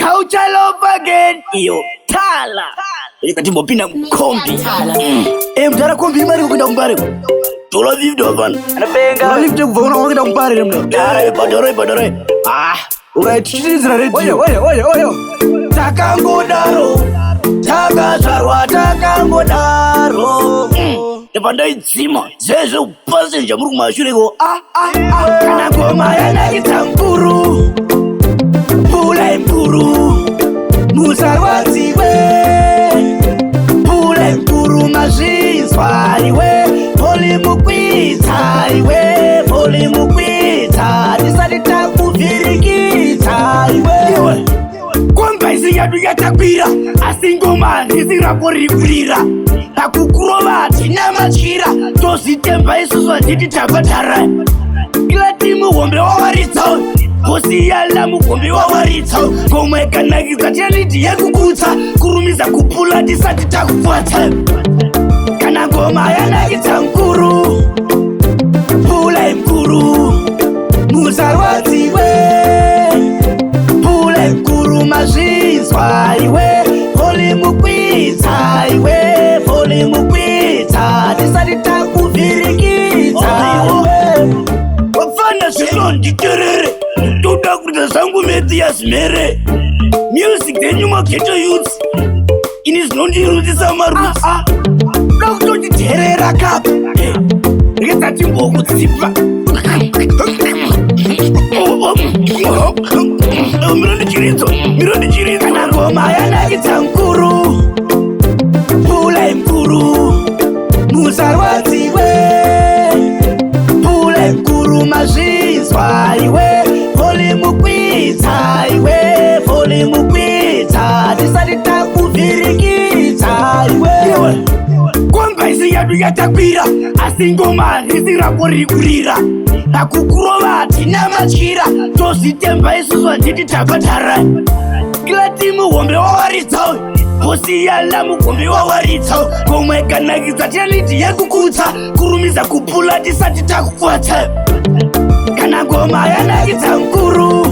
culture love again. Iyo tala ikati mbopinda mkombi mtara kombi mari kuenda kumbare tola vivdo van anapenga lifte kuvona kuenda kumbare mno dara badore ukaitizira redio oyo takangodaro takazvarwa takangodaro pandaidzima zvezve upasenja muri kumashureko kana ngoma yanakidza mkuru pulai mkuru musarwadziwe pulai mkuru mazvinzwa iwe poli mukwidza iwe poli mukwidza tisati takuvhirikidza iwe kombaisi yadu yatakwira asi ngoma handisi rakorikuira takukurova tinamachira tozitemba isusu handiti tabhadhara kila timu hombe wawaritsa hosiyala mugombe wawaritsa ngoma ikanakidza tianidi yekukutsa kurumidza kupula tisati takupwata kana ngoma yanakidza mkuru pulai mkuru musarwadziwe pulai mkuru mazvinzwa iwe poli mukwidza iwe poli mukwidza tisati takuvhirikidza wafana zvinonditerere toda kuita zvangu medzi yazimere music dzenyu mageto youth ini zvinondirutisa marutsi da kutonditerera kapa rekedzatimbookutsipa mirondichiridzo kana ngoma yanakidza mkuru pulai mkuru musarwadziwe pulai mkuru mazvinzwa iwe poli mukwidza iwe poli mukwidza tisati takuvhirikidza iwe kombaisi yadu yatakwira asi ngoma handisi rakorikuira takukurova tinamachira tozitemba isusu handiti tabhadhara kila timu hombe wawaritsa hosiyala mugombe wawaritsa ngoma ikanakidza tianidi yekukutsa kurumidza kupula tisati takupwata kana ngoma yanakidza mkuru